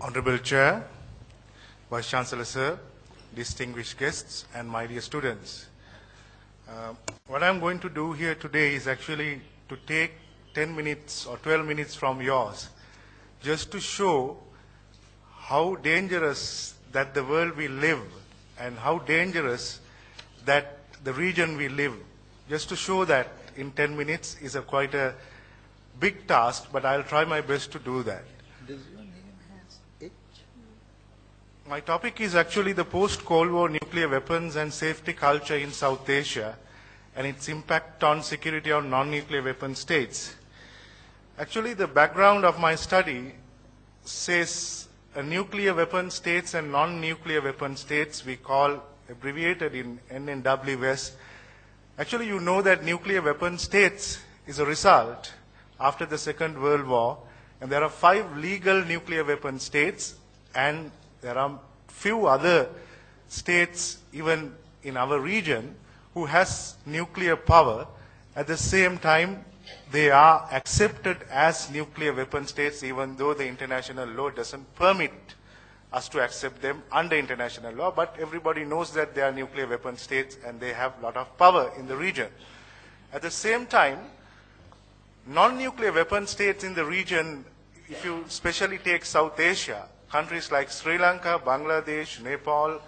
Honorable Chair, Vice Chancellor Sir, distinguished guests, and my dear students. What I'm going to do here today is actually to take 10 minutes or 12 minutes from yours, just to show how dangerous that the world we live and how dangerous that the region we live. Just to show that in 10 minutes is quite a big task, but I'll try my best to do that. Does your name has H? My topic is actually the post-Cold War nuclear weapons and safety culture in South Asia and its impact on security of non-nuclear weapon states. Actually, the background of my study says nuclear weapon states and non-nuclear weapon states, we call abbreviated in NNWS. Actually, you know that nuclear weapon states is a result after the Second World War, and there are 5 legal nuclear weapon states, and there are few other states even in our region who has nuclear power. At the same time, they are accepted as nuclear weapon states, even though the international law doesn't permit us to accept them under international law, but everybody knows that they are nuclear weapon states and they have a lot of power in the region. At the same time, non-nuclear weapon states in the region, if you especially take South Asia, countries like Sri Lanka, Bangladesh, Nepal,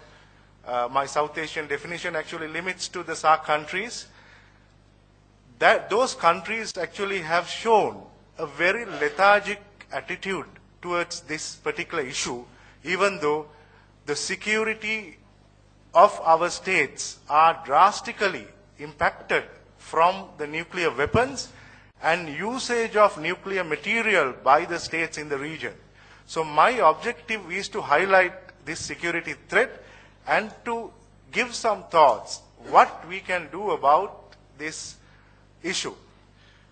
my South Asian definition actually limits to the SAARC countries, that those countries actually have shown a very lethargic attitude towards this particular issue, even though the security of our states are drastically impacted from the nuclear weapons and usage of nuclear material by the states in the region. So my objective is to highlight this security threat and to give some thoughts what we can do about this issue.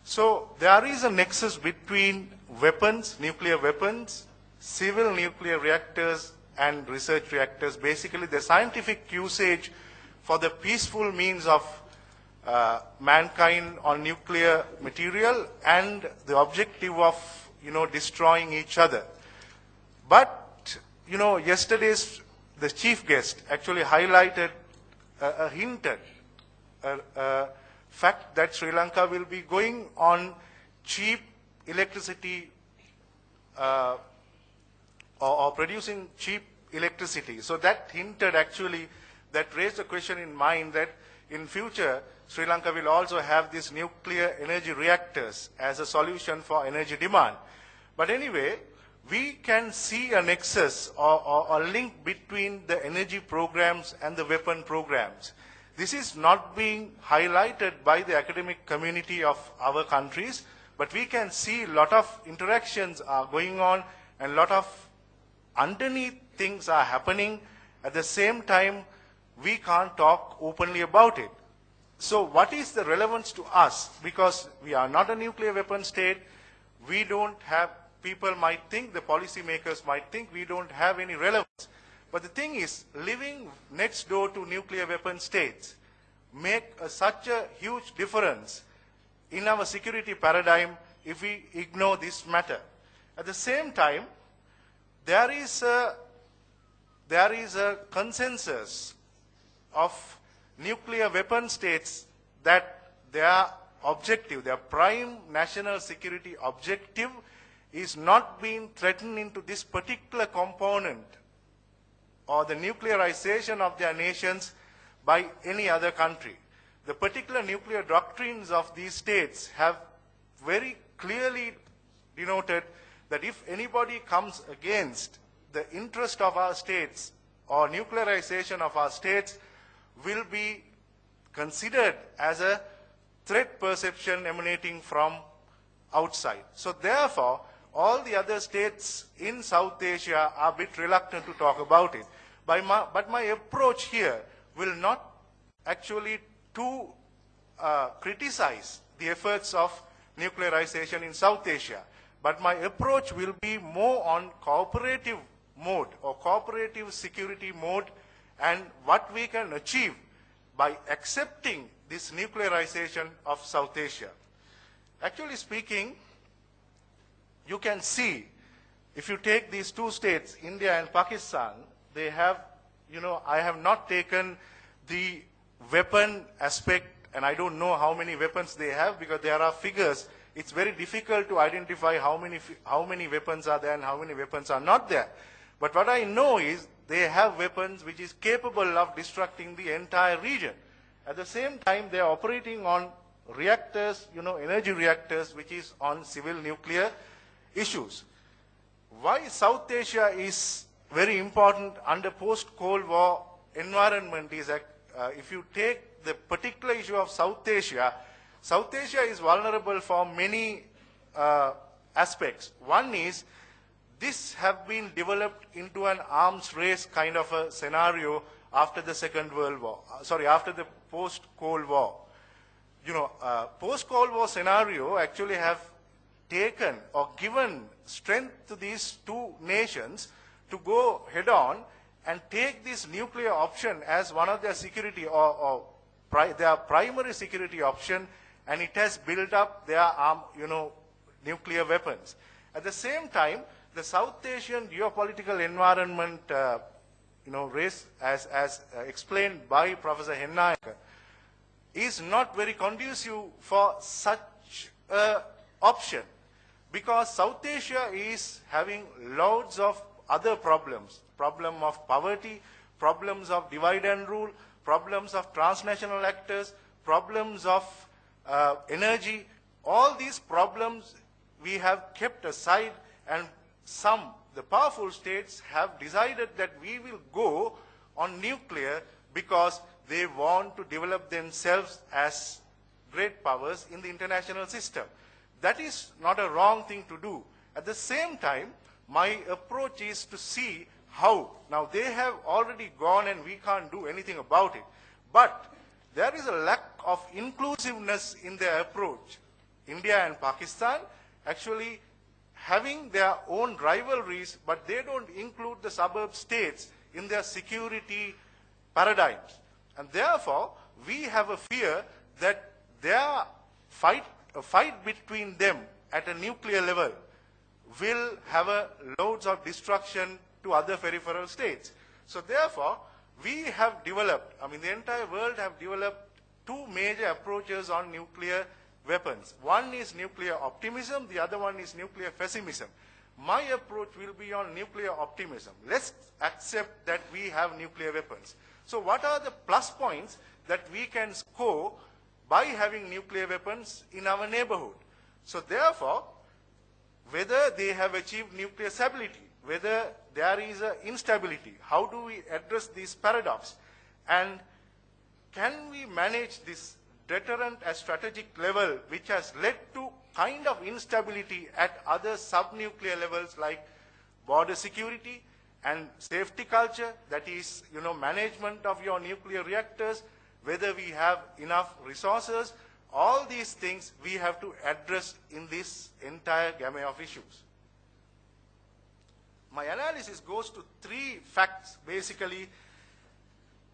So there is a nexus between weapons, nuclear weapons, civil nuclear reactors and research reactors. Basically the scientific usage for the peaceful means of mankind on nuclear material and the objective of, destroying each other. But, yesterday's, the chief guest actually highlighted, hinted, fact that Sri Lanka will be going on cheap electricity or producing cheap electricity. So that hinted actually, that raised a question in mind that in future, Sri Lanka will also have these nuclear energy reactors as a solution for energy demand. But anyway, we can see a nexus or a link between the energy programs and the weapon programs. This is not being highlighted by the academic community of our countries, but we can see a lot of interactions are going on and a lot of underneath things are happening. At the same time, we can't talk openly about it. So what is the relevance to us? Because we are not a nuclear weapon state, we don't have, people might think, the policymakers might think we don't have any relevance. But the thing is, living next door to nuclear weapon states make such a huge difference in our security paradigm if we ignore this matter. At the same time, there is a consensus of nuclear weapon states that their objective, their prime national security objective is not being threatened into this particular component or the nuclearization of their nations by any other country. The particular nuclear doctrines of these states have very clearly denoted that if anybody comes against the interest of our states or nuclearization of our states, will be considered as a threat perception emanating from outside. So therefore, all the other states in South Asia are a bit reluctant to talk about it. But my approach here will not actually to criticize the efforts of nuclearization in South Asia, but my approach will be more on cooperative mode or cooperative security mode and what we can achieve by accepting this nuclearization of South Asia. Actually speaking, you can see if you take these two states, India and Pakistan, they have, I have not taken the weapon aspect, and I don't know how many weapons they have because there are figures. It's very difficult to identify how many weapons are there and how many weapons are not there. But what I know is they have weapons which is capable of destructing the entire region. At the same time, they are operating on reactors, energy reactors, which is on civil nuclear issues. Why South Asia is very important under post-Cold War environment is that if you take the particular issue of South Asia is vulnerable for many aspects. One is, this have been developed into an arms race kind of a scenario after the Second World War, after the post-Cold War. Post-Cold War scenario actually have taken or given strength to these two nations to go head on and take this nuclear option as one of their security or their primary security option, and it has built up their nuclear weapons. At the same time, the South Asian geopolitical environment, race, as explained by Professor Hennayaka, is not very conducive for such an option, because South Asia is having loads of other problems. Problem of poverty, problems of divide and rule, problems of transnational actors, problems of energy. All these problems we have kept aside, and the powerful states have decided that we will go on nuclear because they want to develop themselves as great powers in the international system. That is not a wrong thing to do. At the same time, my approach is to see how. Now, they have already gone and we can't do anything about it. But there is a lack of inclusiveness in their approach. India and Pakistan actually having their own rivalries, but they don't include the suburb states in their security paradigms. And therefore, we have a fear that a fight between them at a nuclear level will have loads of destruction to other peripheral states. So therefore, we have developed, the entire world have developed two major approaches on nuclear weapons. One is nuclear optimism, the other one is nuclear pessimism. My approach will be on nuclear optimism. Let's accept that we have nuclear weapons. So what are the plus points that we can score by having nuclear weapons in our neighborhood? So therefore, whether they have achieved nuclear stability, whether there is an instability, how do we address this paradox? And can we manage this deterrent at strategic level, which has led to kind of instability at other sub-nuclear levels like border security and safety culture, that is, management of your nuclear reactors, whether we have enough resources, all these things we have to address in this entire gamut of issues. My analysis goes to three facts. Basically,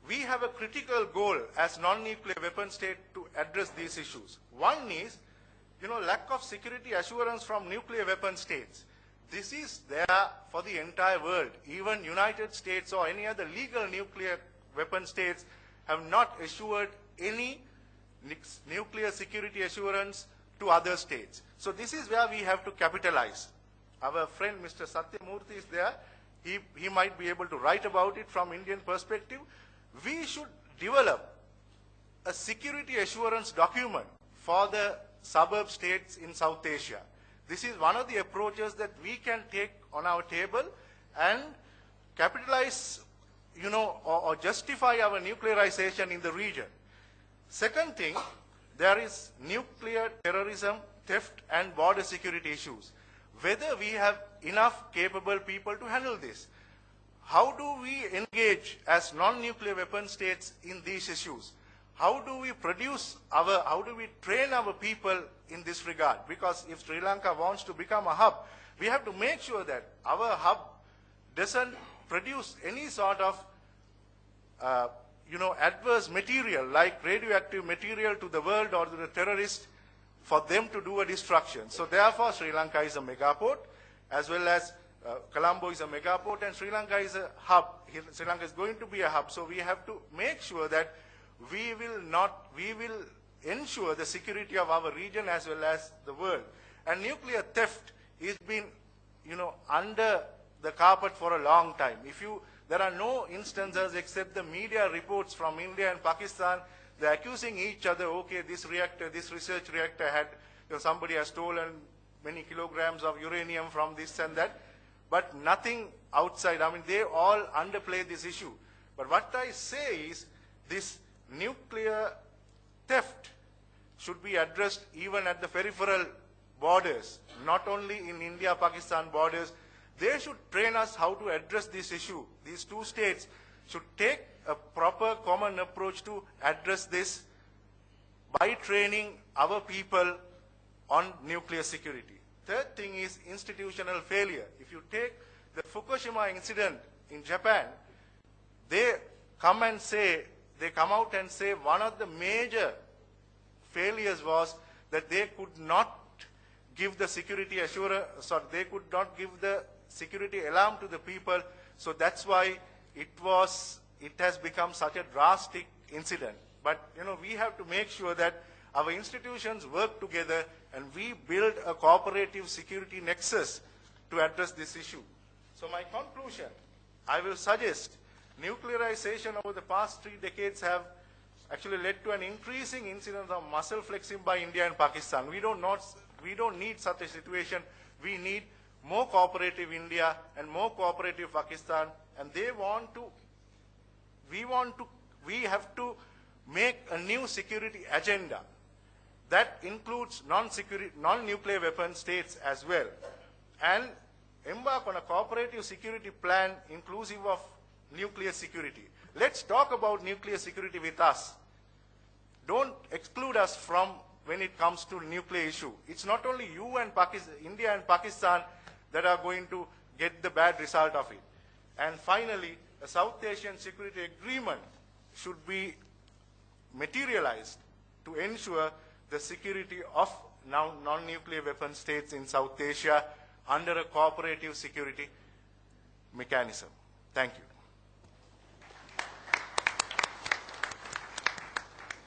we have a critical goal as non-nuclear weapon state to address these issues. One is, lack of security assurance from nuclear weapon states. This is there for the entire world. Even United States or any other legal nuclear weapon states have not assured any nuclear security assurance to other states. So this is where we have to capitalize. Our friend Mr. Satyamurthy is there. He might be able to write about it from Indian perspective. We should develop a security assurance document for the suburb states in South Asia. This is one of the approaches that we can take on our table and capitalize, or justify our nuclearization in the region. Second thing, there is nuclear terrorism, theft, and border security issues. Whether we have enough capable people to handle this. How do we engage as non-nuclear weapon states in these issues? How do we how do we train our people in this regard? Because if Sri Lanka wants to become a hub, we have to make sure that our hub doesn't produce any sort of, adverse material like radioactive material to the world or to the terrorists for them to do a destruction. So therefore, Sri Lanka is a megaport, as well as Colombo is a mega port and Sri Lanka is a hub. Sri Lanka is going to be a hub. So we have to make sure that we will ensure the security of our region as well as the world. And nuclear theft is been, under the carpet for a long time. There are no instances except the media reports from India and Pakistan. They're accusing each other, okay, this research reactor had, somebody has stolen many kilograms of uranium from this and that, but nothing outside. I mean, they all underplay this issue. But what I say is, this nuclear theft should be addressed even at the peripheral borders, not only in India-Pakistan borders. They should train us how to address this issue. These two states should take a proper common approach to address this by training our people on nuclear security. Third thing is institutional failure. If you take the Fukushima incident in Japan, they come out and say one of the major failures was that they could not give the security they could not give the security alarm to the people. So that's why it has become such a drastic incident. But we have to make sure that our institutions work together and we build a cooperative security nexus to address this issue. So my conclusion, I will suggest nuclearization over the past 3 decades have actually led to an increasing incidence of muscle flexing by India and Pakistan. We don't need such a situation. We need more cooperative India and more cooperative Pakistan, and we have to make a new security agenda that includes non-nuclear weapon states as well, and embark on a cooperative security plan inclusive of nuclear security. Let's talk about nuclear security with us. Don't exclude us from when it comes to nuclear issue. It's not only you and India and Pakistan that are going to get the bad result of it. And finally, a South Asian security agreement should be materialized to ensure the security of non-nuclear weapon states in South Asia under a cooperative security mechanism. Thank you.